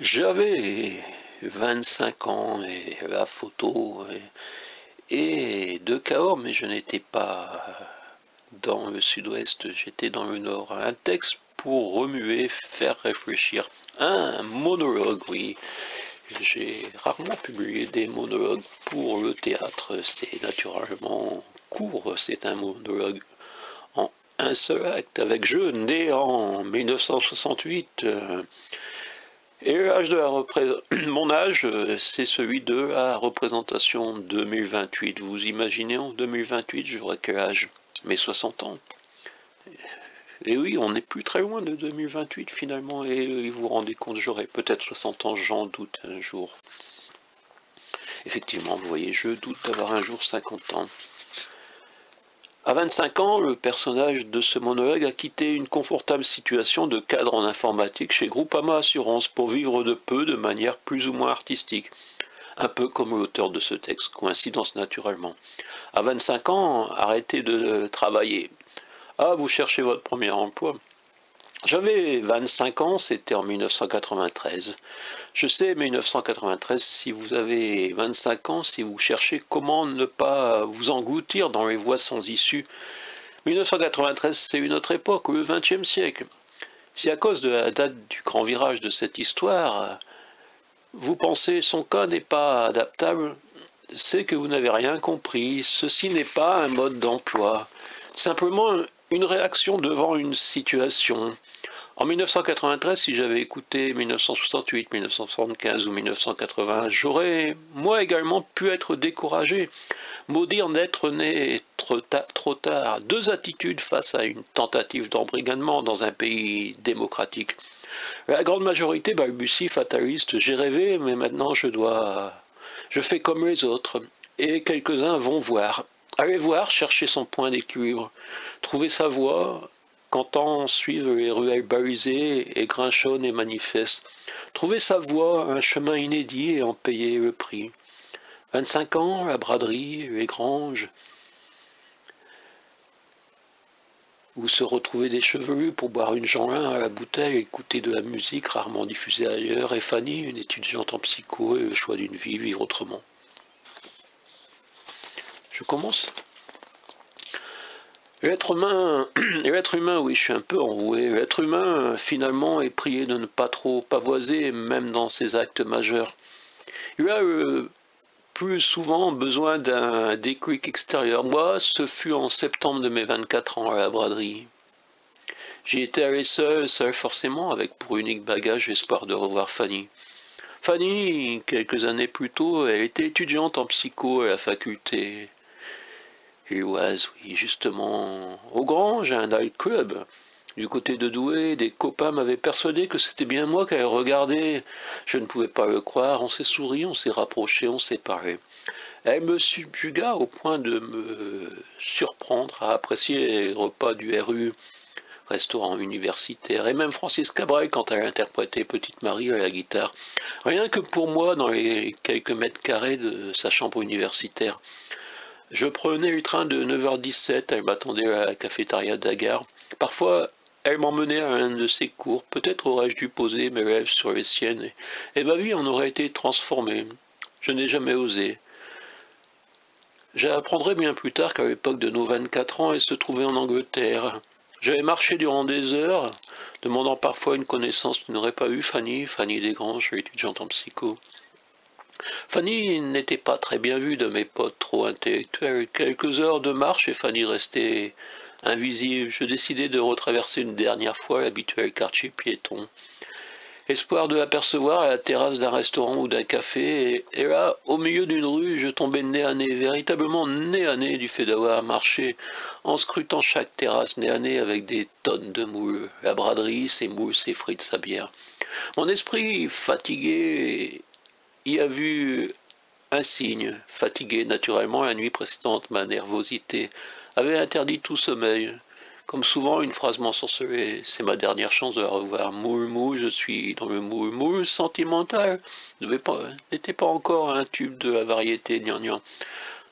J'avais 25 ans et la photo et de Cahors, mais je n'étais pas dans le sud-ouest, j'étais dans le nord. Un texte pour remuer, faire réfléchir. Un monologue, oui. J'ai rarement publié des monologues pour le théâtre. C'est naturellement court, c'est un monologue en un seul acte, avec je, né en 1968. Et l'âge de mon âge, c'est celui de la représentation 2028. Vous imaginez, en 2028, j'aurai quel âge? Mes 60 ans. Et oui, on n'est plus très loin de 2028 finalement, et vous vous rendez compte, j'aurai peut-être 60 ans, j'en doute un jour. Effectivement, vous voyez, je doute d'avoir un jour 50 ans. À 25 ans, le personnage de ce monologue a quitté une confortable situation de cadre en informatique chez Groupama Assurance pour vivre de peu de manière plus ou moins artistique. Un peu comme l'auteur de ce texte, coïncidence naturellement. À 25 ans, arrêtez de travailler. Ah, vous cherchez votre premier emploi. J'avais 25 ans, c'était en 1993. Je sais, 1993, si vous avez 25 ans, si vous cherchez comment ne pas vous engloutir dans les voies sans issue. 1993, c'est une autre époque, le XXe siècle. Si à cause de la date du grand virage de cette histoire, vous pensez son cas n'est pas adaptable, c'est que vous n'avez rien compris. Ceci n'est pas un mode d'emploi. Simplement une réaction devant une situation. En 1993, si j'avais écouté 1968, 1975 ou 1980, j'aurais, moi également, pu être découragé. Maudire d'être né trop tard. Deux attitudes face à une tentative d'embrigadement dans un pays démocratique. La grande majorité balbutie, fataliste, j'ai rêvé, mais maintenant je fais comme les autres. Et quelques-uns vont voir. Aller voir, chercher son point d'équilibre. Trouver sa voie, qu'entend suivre les ruelles balisées et grinchonnes et manifestes. Trouver sa voie, un chemin inédit et en payer le prix. 25 ans, la braderie, les granges, où se retrouver des chevelus pour boire une Jeanlin à la bouteille, écouter de la musique rarement diffusée ailleurs, et Fanny, une étudiante en psycho, et le choix d'une vie, vivre autrement. Je commence. L'être humain, oui, je suis un peu enroué. L'être humain, finalement, est prié de ne pas trop pavoiser, même dans ses actes majeurs. Il a plus souvent besoin d'un déclic extérieur. Moi, ce fut en septembre de mes 24 ans à la braderie. J'y étais allé seul forcément, avec pour unique bagage l'espoir de revoir Fanny. Fanny, quelques années plus tôt, elle était étudiante en psycho à la faculté. Lilloise, oui, justement, au Grange, un night club. Du côté de Douai, des copains m'avaient persuadé que c'était bien moi qu'elle regardait. Je ne pouvais pas le croire, on s'est souri, on s'est rapprochés, on s'est parlé. Elle me subjugua au point de me surprendre à apprécier les repas du RU, restaurant universitaire, et même Francis Cabrel quand elle interprétait Petite Marie à la guitare. Rien que pour moi, dans les quelques mètres carrés de sa chambre universitaire. Je prenais le train de 9h17, elle m'attendait à la cafétéria de la gare. Parfois, elle m'emmenait à un de ses cours, peut-être aurais-je dû poser mes lèvres sur les siennes, et ma vie en aurait été transformée. Je n'ai jamais osé. J'apprendrai bien plus tard qu'à l'époque de nos 24 ans, elle se trouvait en Angleterre. J'avais marché durant des heures, demandant parfois une connaissance qui n'aurait pas eu Fanny Desgranges, l'étudiante en psycho. Fanny n'était pas très bien vue de mes potes trop intellectuels. Quelques heures de marche et Fanny restait invisible. Je décidai de retraverser une dernière fois l'habituel quartier piéton. Espoir de l'apercevoir à la terrasse d'un restaurant ou d'un café, et là, au milieu d'une rue, je tombais nez à nez, véritablement nez à nez du fait d'avoir marché, en scrutant chaque terrasse nez à nez avec des tonnes de moules, la braderie, ses moules, ses frites, sa bière. Mon esprit, fatigué, y a vu un signe. Fatigué naturellement, la nuit précédente, ma nervosité avait interdit tout sommeil. Comme souvent, une phrase m'ensorcelait. C'est ma dernière chance de la revoir. Moule, je suis dans le moule sentimental. N'était pas encore un tube de la variété gnangnan.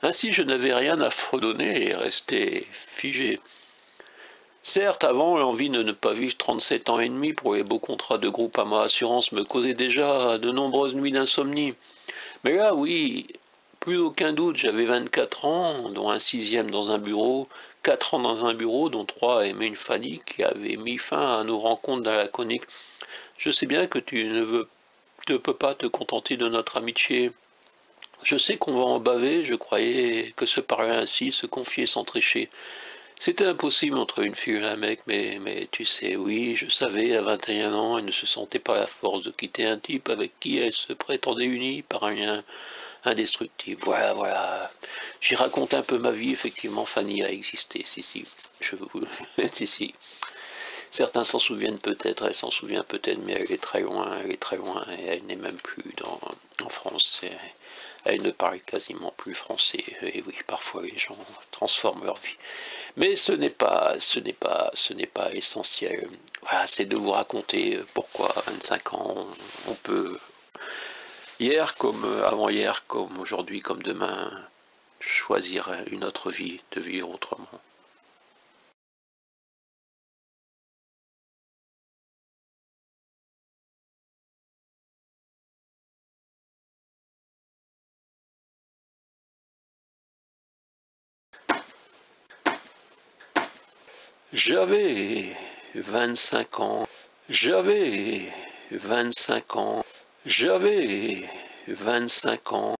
Ainsi, je n'avais rien à fredonner et restais figé. Certes, avant, l'envie de ne pas vivre 37 ans et demi pour les beaux contrats de Groupama Assurance me causait déjà de nombreuses nuits d'insomnie. Mais là, oui, plus aucun doute, j'avais 24 ans, dont un sixième dans un bureau, 4 ans dans un bureau, dont 3 aimaient une Fanny qui avait mis fin à nos rencontres dans la conique. Je sais bien que tu ne peux pas te contenter de notre amitié. Je sais qu'on va en baver, je croyais que se parler ainsi, se confier sans tricher. C'était impossible entre une fille et un mec, mais tu sais, oui, je savais, à 21 ans, elle ne se sentait pas la force de quitter un type avec qui elle se prétendait unie par un lien indestructible. Voilà, voilà. J'y raconte un peu ma vie, effectivement, Fanny a existé, si, je vous... si. Certains s'en souviennent peut-être, elle s'en souvient peut-être, mais elle est très loin, et elle n'est même plus en France. Elle ne parle quasiment plus français, et oui, parfois les gens transforment leur vie. Mais ce n'est pas essentiel. Voilà, c'est de vous raconter pourquoi à 25 ans, on peut, hier comme avant-hier, comme aujourd'hui, comme demain, choisir une autre vie, de vivre autrement. J'avais 25 ans, j'avais 25 ans, j'avais 25 ans.